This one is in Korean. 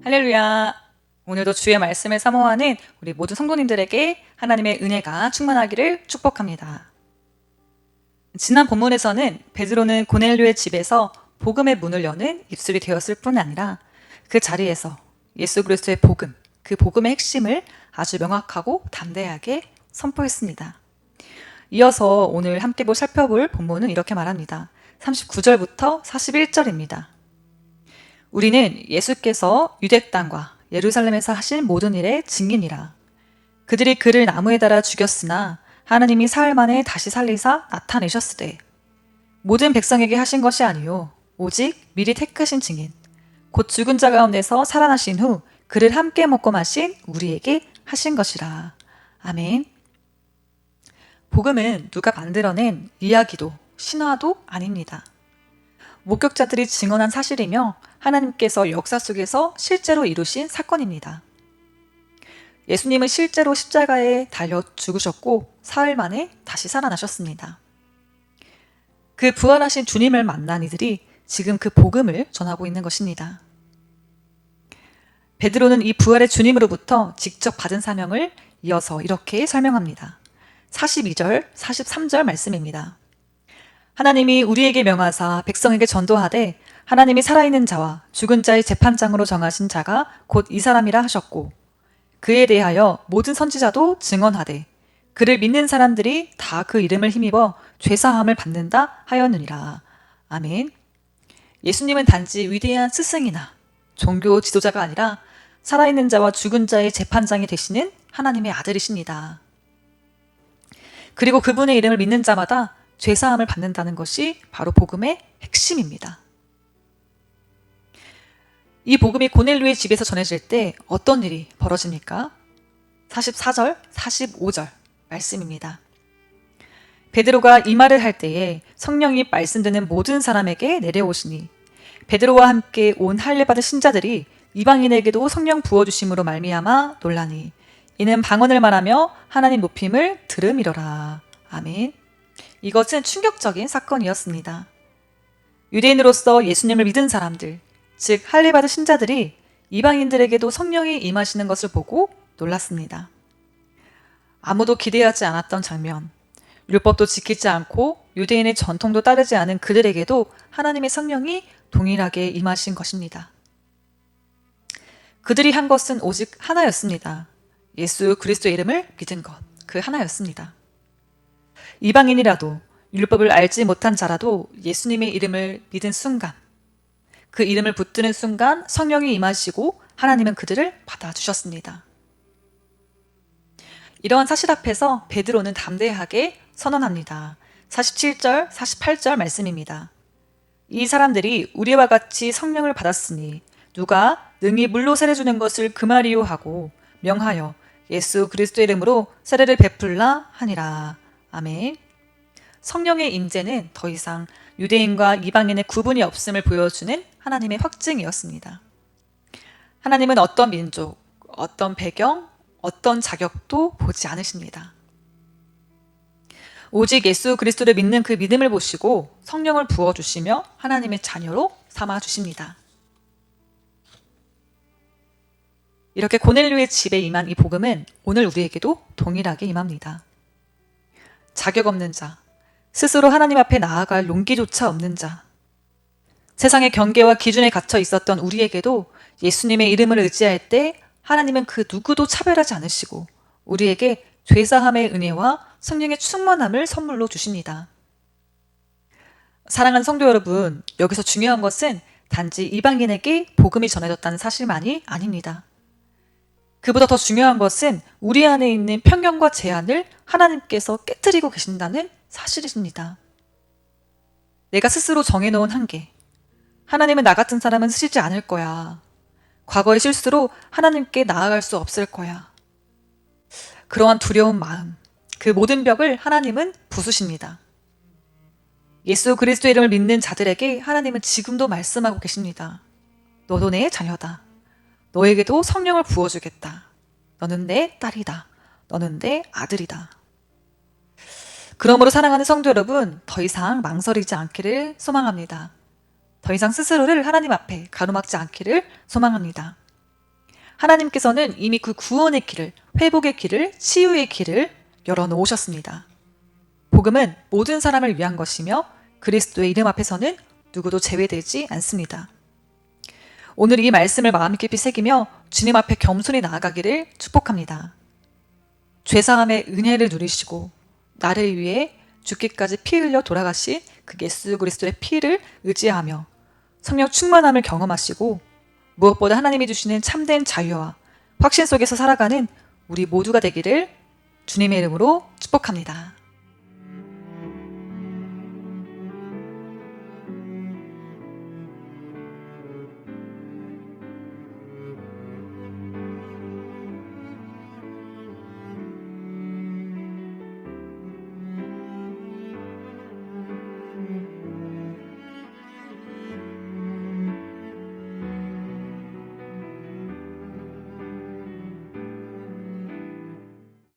할렐루야. 오늘도 주의 말씀을 사모하는 우리 모든 성도님들에게 하나님의 은혜가 충만하기를 축복합니다. 지난 본문에서는 베드로는 고넬료의 집에서 복음의 문을 여는 입술이 되었을 뿐 아니라 그 자리에서 예수 그리스도의 복음, 그 복음의 핵심을 아주 명확하고 담대하게 선포했습니다. 이어서 오늘 함께 살펴볼 본문은 이렇게 말합니다. 39절부터 41절입니다. 우리는 예수께서 유대 땅과 예루살렘에서 하신 모든 일의 증인이라. 그들이 그를 나무에 달아 죽였으나 하나님이 사흘 만에 다시 살리사 나타내셨으되 모든 백성에게 하신 것이 아니요 오직 미리 택하신 증인 곧 죽은 자 가운데서 살아나신 후 그를 함께 먹고 마신 우리에게 하신 것이라. 아멘. 복음은 누가 만들어낸 이야기도 신화도 아닙니다. 목격자들이 증언한 사실이며 하나님께서 역사 속에서 실제로 이루신 사건입니다. 예수님은 실제로 십자가에 달려 죽으셨고 사흘 만에 다시 살아나셨습니다. 그 부활하신 주님을 만난 이들이 지금 그 복음을 전하고 있는 것입니다. 베드로는 이 부활의 주님으로부터 직접 받은 사명을 이어서 이렇게 설명합니다. 42절, 43절 말씀입니다. 하나님이 우리에게 명하사 백성에게 전도하되 하나님이 살아있는 자와 죽은 자의 재판장으로 정하신 자가 곧 이 사람이라 하셨고 그에 대하여 모든 선지자도 증언하되 그를 믿는 사람들이 다 그 이름을 힘입어 죄사함을 받는다 하였느니라. 아멘. 예수님은 단지 위대한 스승이나 종교 지도자가 아니라 살아있는 자와 죽은 자의 재판장이 되시는 하나님의 아들이십니다. 그리고 그분의 이름을 믿는 자마다 죄사함을 받는다는 것이 바로 복음의 핵심입니다. 이 복음이 고넬료의 집에서 전해질 때 어떤 일이 벌어집니까? 44절, 45절 말씀입니다. 베드로가 이 말을 할 때에 성령이 말씀 듣는 모든 사람에게 내려오시니 베드로와 함께 온 할례 받은 신자들이 이방인에게도 성령 부어주심으로 말미암아 놀라니 이는 방언을 말하며 하나님 높임을 들음이로라. 아멘. 이것은 충격적인 사건이었습니다. 유대인으로서 예수님을 믿은 사람들, 즉 할례 받은 신자들이 이방인들에게도 성령이 임하시는 것을 보고 놀랐습니다. 아무도 기대하지 않았던 장면, 율법도 지키지 않고 유대인의 전통도 따르지 않은 그들에게도 하나님의 성령이 동일하게 임하신 것입니다. 그들이 한 것은 오직 하나였습니다. 예수 그리스도의 이름을 믿은 것, 그 하나였습니다. 이방인이라도 율법을 알지 못한 자라도 예수님의 이름을 믿은 순간, 그 이름을 붙드는 순간 성령이 임하시고 하나님은 그들을 받아주셨습니다. 이러한 사실 앞에서 베드로는 담대하게 선언합니다. 47절, 48절 말씀입니다. 이 사람들이 우리와 같이 성령을 받았으니 누가 능히 물로 세례주는 것을 금하리요 하고 명하여 예수 그리스도의 이름으로 세례를 베풀라 하니라. 아멘. 성령의 임재는 더 이상 유대인과 이방인의 구분이 없음을 보여주는 하나님의 확증이었습니다. 하나님은 어떤 민족, 어떤 배경, 어떤 자격도 보지 않으십니다. 오직 예수 그리스도를 믿는 그 믿음을 보시고 성령을 부어주시며 하나님의 자녀로 삼아주십니다. 이렇게 고넬료의 집에 임한 이 복음은 오늘 우리에게도 동일하게 임합니다. 자격 없는 자, 스스로 하나님 앞에 나아갈 용기조차 없는 자, 세상의 경계와 기준에 갇혀 있었던 우리에게도 예수님의 이름을 의지할 때 하나님은 그 누구도 차별하지 않으시고 우리에게 죄사함의 은혜와 성령의 충만함을 선물로 주십니다. 사랑하는 성도 여러분, 여기서 중요한 것은 단지 이방인에게 복음이 전해졌다는 사실만이 아닙니다. 그보다 더 중요한 것은 우리 안에 있는 편견과 제한을 하나님께서 깨뜨리고 계신다는 사실입니다. 내가 스스로 정해놓은 한계, 하나님은 나 같은 사람은 쓰시지 않을 거야. 과거의 실수로 하나님께 나아갈 수 없을 거야. 그러한 두려운 마음, 그 모든 벽을 하나님은 부수십니다. 예수 그리스도의 이름을 믿는 자들에게 하나님은 지금도 말씀하고 계십니다. 너도 내 자녀다. 너에게도 성령을 부어주겠다. 너는 내 딸이다. 너는 내 아들이다. 그러므로 사랑하는 성도 여러분, 더 이상 망설이지 않기를 소망합니다. 더 이상 스스로를 하나님 앞에 가로막지 않기를 소망합니다. 하나님께서는 이미 그 구원의 길을, 회복의 길을, 치유의 길을 열어놓으셨습니다. 복음은 모든 사람을 위한 것이며 그리스도의 이름 앞에서는 누구도 제외되지 않습니다. 오늘 이 말씀을 마음 깊이 새기며 주님 앞에 겸손히 나아가기를 축복합니다. 죄사함의 은혜를 누리시고 나를 위해 죽기까지 피 흘려 돌아가신 그 예수 그리스도의 피를 의지하며 성령 충만함을 경험하시고 무엇보다 하나님이 주시는 참된 자유와 확신 속에서 살아가는 우리 모두가 되기를 주님의 이름으로 축복합니다.